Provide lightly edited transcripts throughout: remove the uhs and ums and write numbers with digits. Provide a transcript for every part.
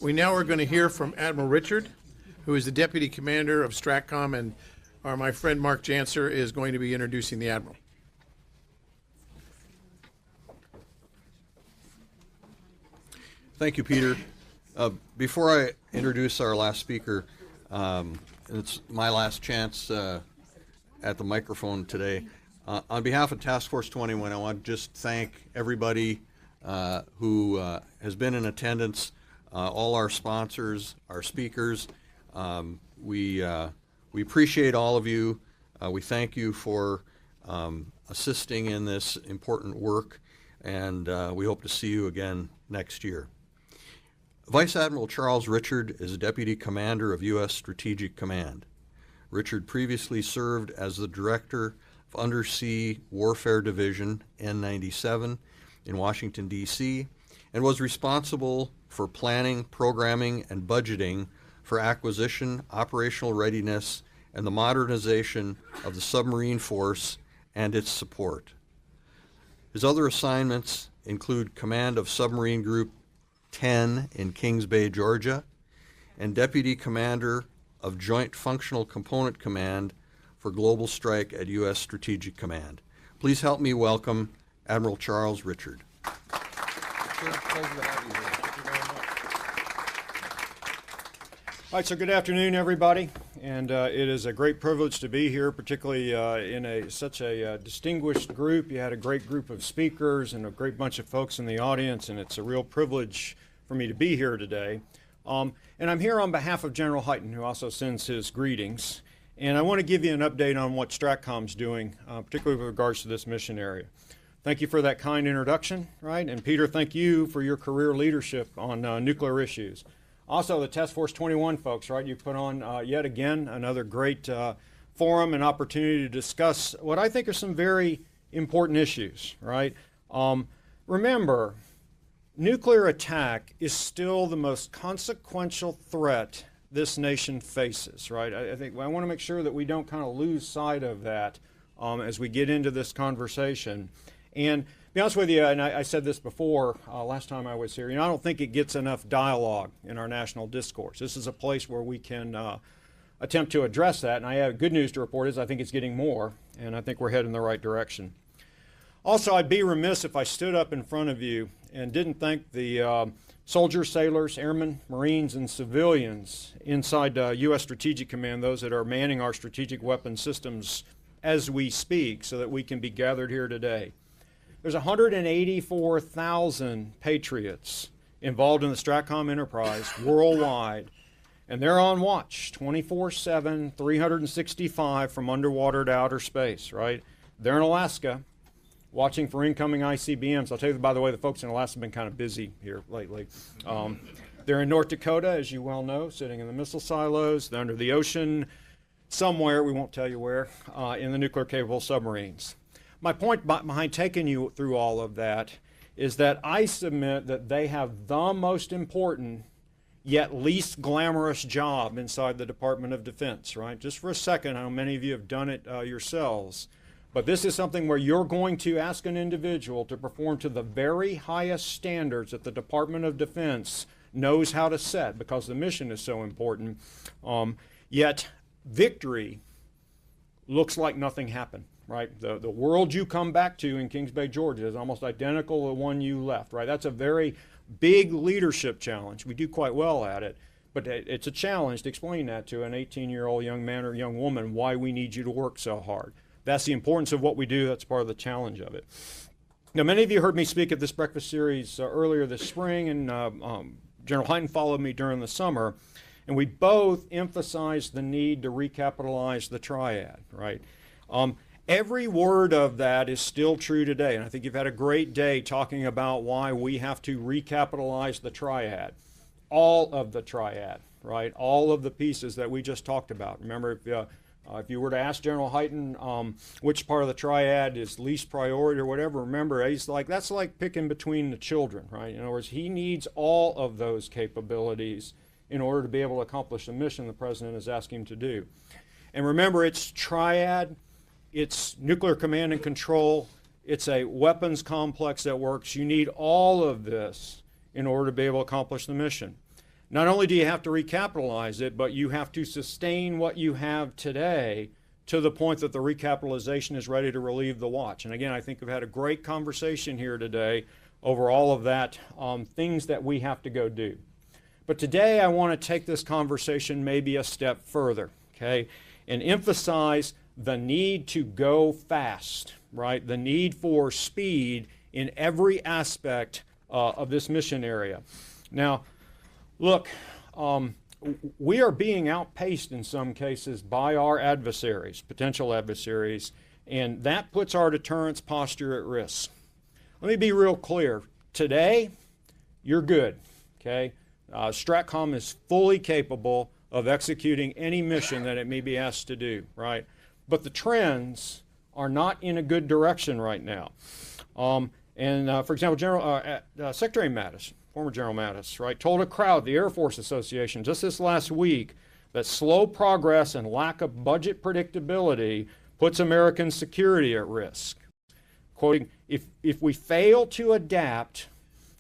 We now are going to hear from Admiral Richard, who is the Deputy Commander of STRATCOM, and my friend Mark Janser is going to be introducing the Admiral. Thank you, Peter. Before I introduce our last speaker, it's my last chance at the microphone today. On behalf of Task Force 21, I want to just thank everybody who has been in attendance, all our sponsors, our speakers. We appreciate all of you. We thank you for assisting in this important work, and we hope to see you again next year. Vice Admiral Charles Richard is Deputy Commander of U.S. Strategic Command. Richard previously served as the Director of Undersea Warfare Division, N97, in Washington, D.C., and was responsible for planning, programming, and budgeting for acquisition, operational readiness, and the modernization of the submarine force and its support. His other assignments include command of Submarine Group 10 in Kings Bay, Georgia, and Deputy Commander of Joint Functional Component Command for Global Strike at U.S. Strategic Command. Please help me welcome Admiral Charles Richard. Pleasure to have you here. Thank you very much. All right, so good afternoon, everybody. And it is a great privilege to be here, particularly in such a distinguished group. You had a great group of speakers and a great bunch of folks in the audience, and it's a real privilege for me to be here today. And I'm here on behalf of General Hyten, who also sends his greetings. And I want to give you an update on what STRATCOM's doing, particularly with regards to this mission area. Thank you for that kind introduction, right? And Peter, thank you for your career leadership on nuclear issues. Also, the Task Force 21 folks, right? You put on yet again another great forum and opportunity to discuss what I think are some very important issues, right? Remember, nuclear attack is still the most consequential threat this nation faces, right? I think I want to make sure that we don't kind of lose sight of that as we get into this conversation. And to be honest with you, and I said this before last time I was here, I don't think it gets enough dialogue in our national discourse. This is a place where we can attempt to address that, and I have good news to report is I think it's getting more, and I think we're heading in the right direction. Also, I'd be remiss if I stood up in front of you and didn't thank the soldiers, sailors, airmen, Marines, and civilians inside U.S. Strategic Command, those that are manning our strategic weapon systems as we speak so that we can be gathered here today. There's 184,000 patriots involved in the STRATCOM enterprise worldwide, and they're on watch 24/7, 365 from underwater to outer space, right? They're in Alaska watching for incoming ICBMs. I'll tell you, by the way, the folks in Alaska have been kind of busy here lately. They're in North Dakota, as you well know, sitting in the missile silos. They're under the ocean somewhere, we won't tell you where, in the nuclear-capable submarines. My point behind taking you through all of that is that I submit that they have the most important yet least glamorous job inside the Department of Defense, right? Just for a second, I know many of you have done it yourselves, but this is something where you're going to ask an individual to perform to the very highest standards that the Department of Defense knows how to set because the mission is so important. Yet victory looks like nothing happened. Right, the world you come back to in Kings Bay, Georgia is almost identical to the one you left, right? That's a very big leadership challenge. We do quite well at it, but it's a challenge to explain that to an 18-year-old young man or young woman, why we need you to work so hard. That's the importance of what we do. That's part of the challenge of it. Now, many of you heard me speak at this breakfast series earlier this spring, and General Hyten followed me during the summer, and we both emphasized the need to recapitalize the triad, right? Every word of that is still true today, and I think you've had a great day talking about why we have to recapitalize the triad. All of the triad, right? All of the pieces that we just talked about. Remember, if you were to ask General Hyten which part of the triad is least priority or whatever, remember, he's like, that's like picking between the children, right? In other words, he needs all of those capabilities in order to be able to accomplish the mission the President is asking him to do. And remember, it's triad. It's nuclear command and control. It's a weapons complex that works. You need all of this in order to be able to accomplish the mission. not only do you have to recapitalize it, but you have to sustain what you have today to the point that the recapitalization is ready to relieve the watch. And again, I think we've had a great conversation here today over all of that, things that we have to go do. But today I want to take this conversation maybe a step further, okay, and emphasize the need to go fast, right? The need for speed in every aspect of this mission area. Now, look, we are being outpaced in some cases by our adversaries, potential adversaries, and that puts our deterrence posture at risk. Let me be real clear. Today, you're good, okay? STRATCOM is fully capable of executing any mission that it may be asked to do, right? But the trends are not in a good direction right now. For example, Secretary Mattis, former General Mattis, right, told a crowd, the Air Force Association, just this last week, that slow progress and lack of budget predictability puts American security at risk. Quoting, if we fail to adapt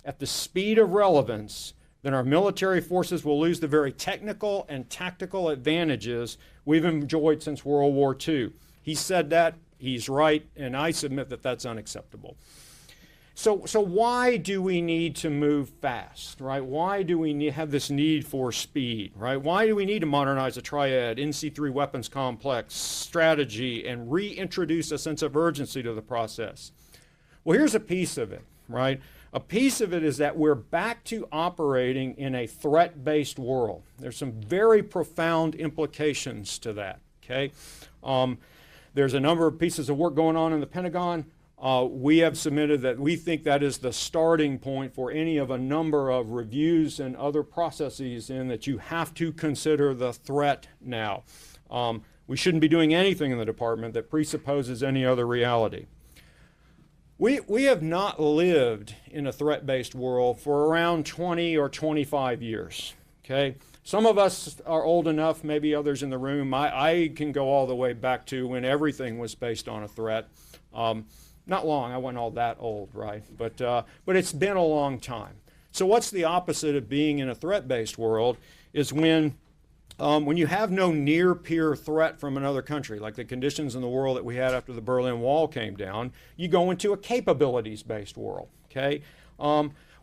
at the speed of relevance, then our military forces will lose the very technical and tactical advantages we've enjoyed since World War II. He said that, he's right, and I submit that that's unacceptable. So why do we need to move fast, right? Why do we have this need for speed, right? Why do we need to modernize the Triad, NC3 weapons complex, strategy, and reintroduce a sense of urgency to the process? Well, here's a piece of it, right? A piece of it is that we're back to operating in a threat-based world. There's some very profound implications to that, okay? There's a number of pieces of work going on in the Pentagon. We have submitted that we think that is the starting point for any of a number of reviews and other processes in that you have to consider the threat now. We shouldn't be doing anything in the department that presupposes any other reality. We have not lived in a threat-based world for around 20 or 25 years, okay? Some of us are old enough, maybe others in the room. I can go all the way back to when everything was based on a threat. Not long, I wasn't all that old, right? But it's been a long time. So what's the opposite of being in a threat-based world is when you have no near-peer threat from another country, like the conditions in the world that we had after the Berlin Wall came down, you go into a capabilities-based world, okay?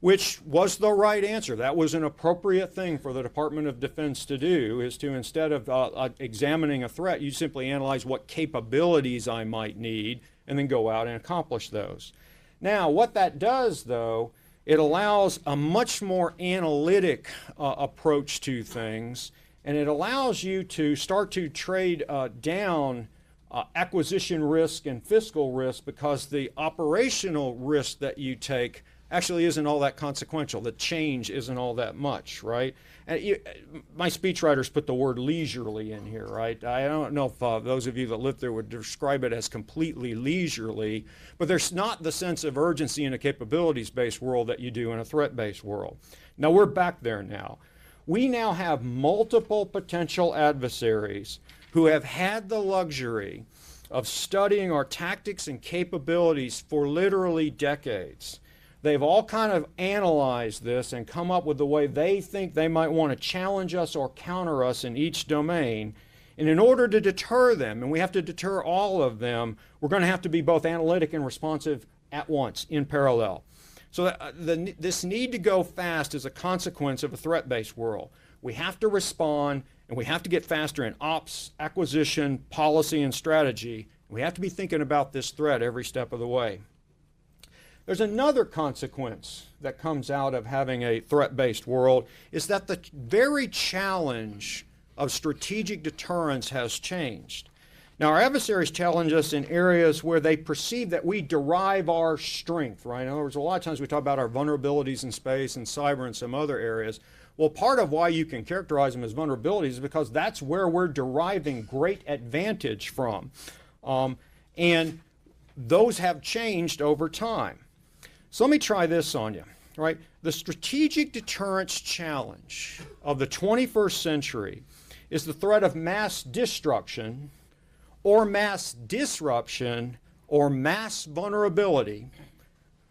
Which was the right answer. That was an appropriate thing for the Department of Defense to do, is to, instead of examining a threat, you simply analyze what capabilities I might need and then go out and accomplish those. Now, what that does, though, it allows a much more analytic approach to things, and it allows you to start to trade down acquisition risk and fiscal risk, because the operational risk that you take actually isn't all that consequential. The change isn't all that much, right? And my speechwriters put the word leisurely in here, right? I don't know if those of you that lived there would describe it as completely leisurely, but there's not the sense of urgency in a capabilities-based world that you do in a threat-based world. Now, we're back there now. We now have multiple potential adversaries who have had the luxury of studying our tactics and capabilities for literally decades. They've all kind of analyzed this and come up with the way they think they might want to challenge us or counter us in each domain. And in order to deter them, and we have to deter all of them, we're going to have to be both analytic and responsive at once, in parallel. So this need to go fast is a consequence of a threat-based world. We have to respond, and we have to get faster in ops, acquisition, policy, and strategy. We have to be thinking about this threat every step of the way. There's another consequence that comes out of having a threat-based world, is that the very challenge of strategic deterrence has changed. Now, our adversaries challenge us in areas where they perceive that we derive our strength, right? In other words, a lot of times we talk about our vulnerabilities in space and cyber and some other areas. Well, part of why you can characterize them as vulnerabilities is because that's where we're deriving great advantage from. And those have changed over time. So let me try this on you, right? The strategic deterrence challenge of the 21st century is the threat of mass destruction or mass disruption or mass vulnerability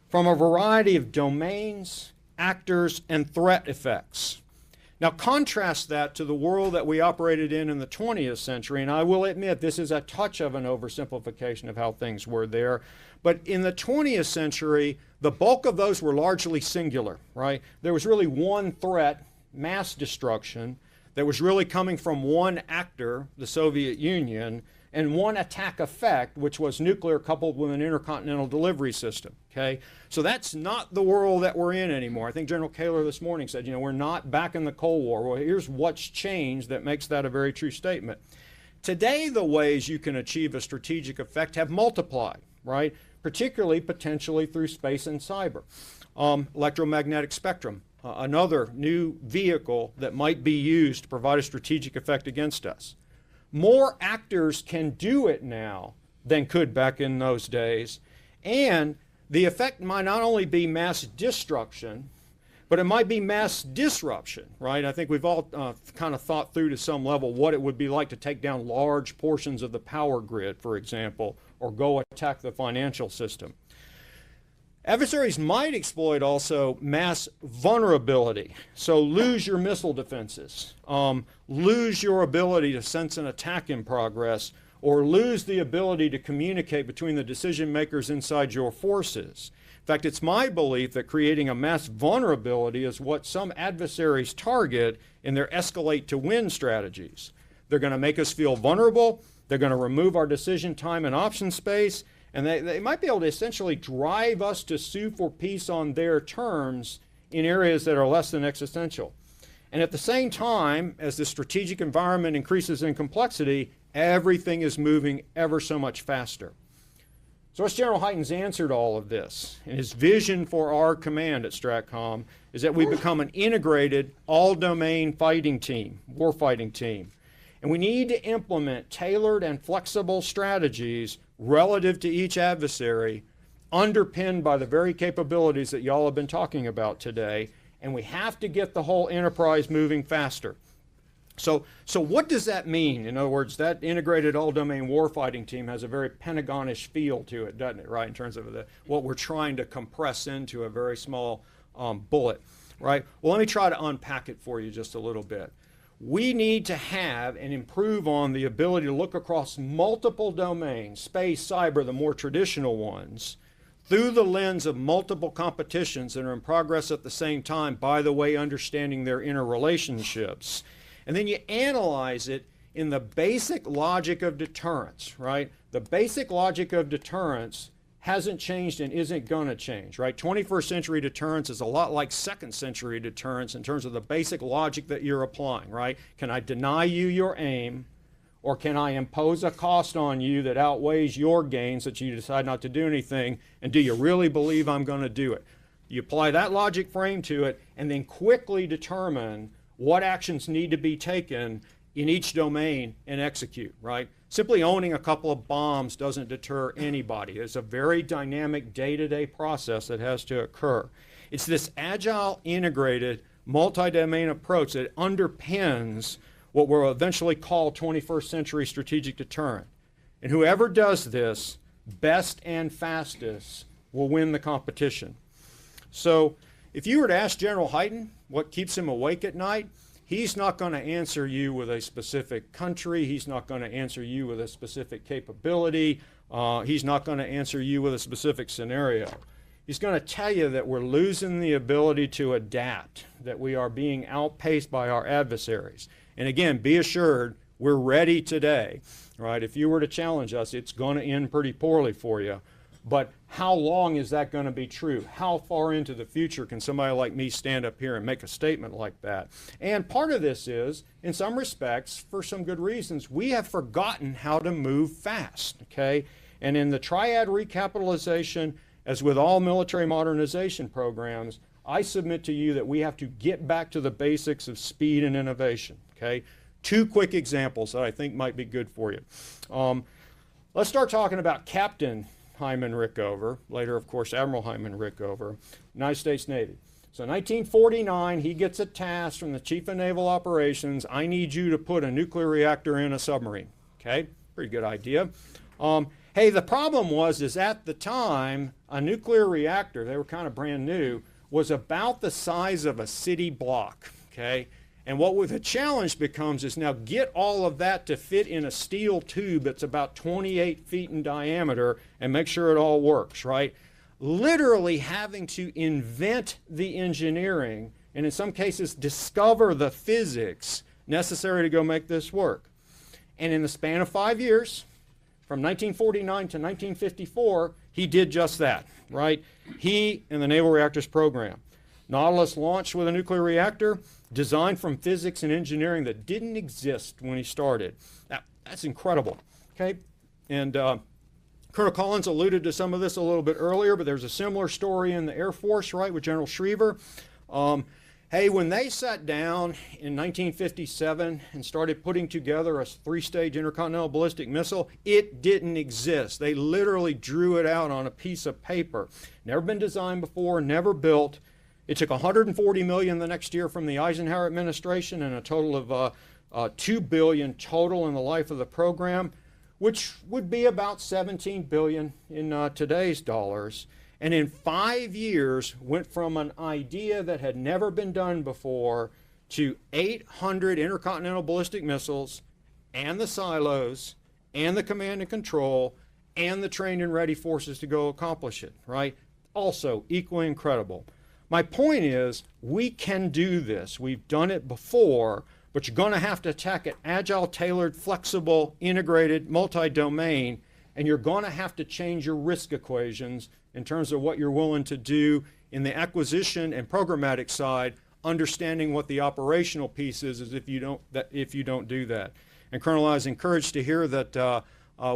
from a variety of domains, actors, and threat effects. Now contrast that to the world that we operated in the 20th century, and I will admit this is a touch of an oversimplification of how things were there, but in the 20th century, the bulk of those were largely singular, right? There was really one threat, mass destruction, that was really coming from one actor, the Soviet Union, and one attack effect, which was nuclear coupled with an intercontinental delivery system, okay? So that's not the world that we're in anymore. I think General Kaler this morning said, you know, we're not back in the Cold War. Well, here's what's changed that makes that a very true statement. Today, the ways you can achieve a strategic effect have multiplied, right? Particularly, potentially through space and cyber. Electromagnetic spectrum, another new vehicle that might be used to provide a strategic effect against us. More actors can do it now than could back in those days, and the effect might not only be mass destruction, but it might be mass disruption, right? I think we've all kind of thought through to some level what it would be like to take down large portions of the power grid, for example, or go attack the financial system. Adversaries might exploit also mass vulnerability. So lose your missile defenses, lose your ability to sense an attack in progress, or lose the ability to communicate between the decision makers inside your forces. In fact, it's my belief that creating a mass vulnerability is what some adversaries target in their escalate to win strategies. They're going to make us feel vulnerable, they're going to remove our decision time and option space, and they might be able to essentially drive us to sue for peace on their terms in areas that are less than existential. And at the same time, as the strategic environment increases in complexity, everything is moving ever so much faster. So what's General Hyten's answer to all of this? And his vision for our command at STRATCOM is that we become an integrated, all-domain fighting team, warfighting team. And we need to implement tailored and flexible strategies relative to each adversary, underpinned by the very capabilities that y'all have been talking about today, and we have to get the whole enterprise moving faster. So what does that mean? In other words, that integrated all-domain warfighting team has a very Pentagonish feel to it, doesn't it, right, in terms of what we're trying to compress into a very small bullet, right? Well, let me try to unpack it for you just a little bit. We need to have and improve on the ability to look across multiple domains, space, cyber, the more traditional ones, through the lens of multiple competitions that are in progress at the same time, by the way, understanding their interrelationships. And then you analyze it in the basic logic of deterrence, right? The basic logic of deterrence hasn't changed and isn't going to change, right? 21st century deterrence is a lot like second century deterrence in terms of the basic logic that you're applying, right? Can I deny you your aim, or can I impose a cost on you that outweighs your gains that you decide not to do anything, and do you really believe I'm going to do it? You apply that logic frame to it and then quickly determine what actions need to be taken in each domain and execute, right? Simply owning a couple of bombs doesn't deter anybody. It's a very dynamic day-to-day process that has to occur. It's this agile, integrated, multi-domain approach that underpins what we'll eventually call 21st century strategic deterrent. And whoever does this best and fastest will win the competition. So if you were to ask General Hyten what keeps him awake at night, he's not going to answer you with a specific country. He's not going to answer you with a specific capability. He's not going to answer you with a specific scenario. He's going to tell you that we're losing the ability to adapt, that we are being outpaced by our adversaries. And again, be assured, we're ready today, right? If you were to challenge us, it's going to end pretty poorly for you. But how long is that going to be true? How far into the future can somebody like me stand up here and make a statement like that? And part of this is, in some respects, for some good reasons, we have forgotten how to move fast, okay? And in the Triad recapitalization, as with all military modernization programs, I submit to you that we have to get back to the basics of speed and innovation, okay? Two quick examples that I think might be good for you. Let's start talking about Captain Hyman Rickover, later, of course, Admiral Hyman Rickover, United States Navy. So 1949, he gets a task from the Chief of Naval Operations. I need you to put a nuclear reactor in a submarine. Okay, pretty good idea. Hey, the problem is at the time, a nuclear reactor, they were kind of brand new, was about the size of a city block, okay? And what the challenge becomes is now get all of that to fit in a steel tube that's about 28 feet in diameter and make sure it all works, right? Literally having to invent the engineering and in some cases discover the physics necessary to go make this work. And in the span of 5 years, from 1949 to 1954, he did just that, right? He and the Naval Reactors Program. Nautilus launched with a nuclear reactor designed from physics and engineering that didn't exist when he started. That's incredible, okay? And Colonel Collins alluded to some of this a little bit earlier, but there's a similar story in the Air Force, right, with General Schriever. Hey, when they sat down in 1957 and started putting together a 3-stage intercontinental ballistic missile, it didn't exist. They literally drew it out on a piece of paper. Never been designed before, never built. It took $140 million the next year from the Eisenhower administration and a total of $2 billion total in the life of the program, which would be about $17 billion in today's dollars. And in 5 years went from an idea that had never been done before to 800 intercontinental ballistic missiles and the silos and the command and control and the trained and ready forces to go accomplish it, right? Also equally incredible. My point is we can do this. We've done it before, but you're going to have to attack it agile, tailored, flexible, integrated, multi-domain, and you're going to have to change your risk equations in terms of what you're willing to do in the acquisition and programmatic side, understanding what the operational piece is if you don't do that. And Colonel, I was encouraged to hear that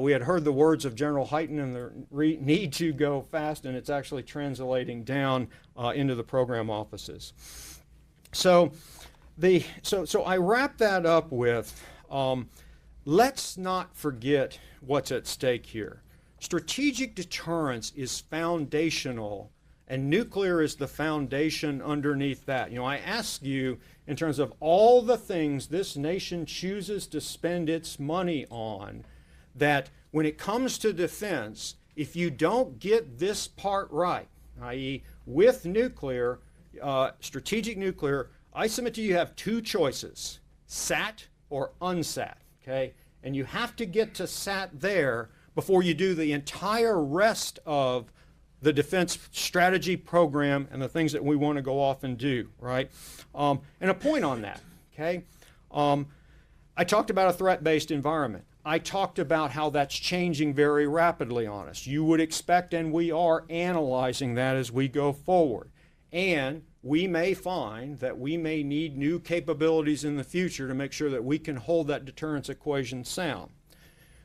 we had heard the words of General Hyten and the need to go fast, and it's actually translating down into the program offices. So I wrap that up with, let's not forget what's at stake here. Strategic deterrence is foundational, and nuclear is the foundation underneath that. You know, I ask you, in terms of all the things this nation chooses to spend its money on, that when it comes to defense, if you don't get this part right, i.e. with nuclear, strategic nuclear, I submit to you have two choices, SAT or UNSAT, okay? And you have to get to SAT there before you do the entire rest of the defense strategy program and the things that we want to go off and do, right? And a point on that, okay? I talked about a threat-based environment. I talked about how that's changing very rapidly on us. You would expect, and we are analyzing that as we go forward. And we may find that we may need new capabilities in the future to make sure that we can hold that deterrence equation sound.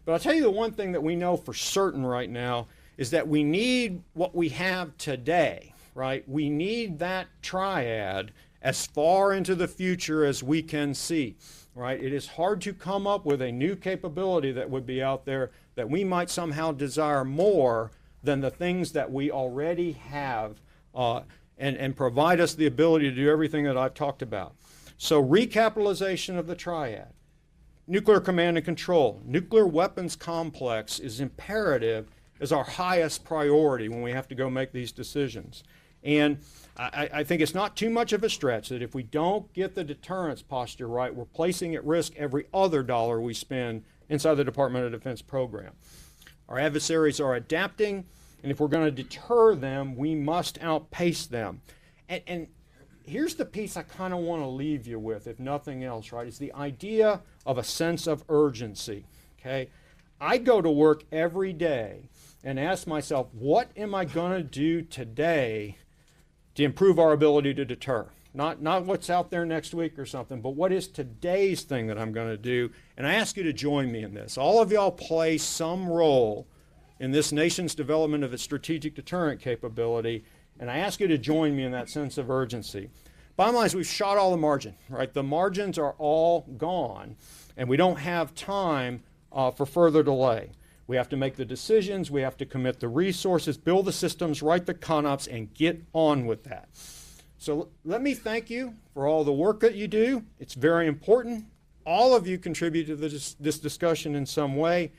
But I'll tell you the one thing that we know for certain right now is that we need what we have today, right? We need that triad as far into the future as we can see, right? It is hard to come up with a new capability that would be out there that we might somehow desire more than the things that we already have and provide us the ability to do everything that I've talked about. So recapitalization of the triad. Nuclear command and control. Nuclear weapons complex is imperative as our highest priority when we have to go make these decisions. And I think it's not too much of a stretch that if we don't get the deterrence posture right, we're placing at risk every other dollar we spend inside the Department of Defense program. Our adversaries are adapting, and if we're going to deter them, we must outpace them. And here's the piece I kind of want to leave you with, if nothing else, right? Is the idea of a sense of urgency, okay? I go to work every day and ask myself, what am I going to do today to improve our ability to deter? Not what's out there next week or something, but what is today's thing that I'm going to do? And I ask you to join me in this. All of y'all play some role in this nation's development of its strategic deterrent capability, and I ask you to join me in that sense of urgency. Bottom line is we've shot all the margin, right? The margins are all gone, and we don't have time for further delay. We have to make the decisions, we have to commit the resources, build the systems, write the CONOPS, and get on with that. So let me thank you for all the work that you do. It's very important. All of you contribute to this discussion in some way.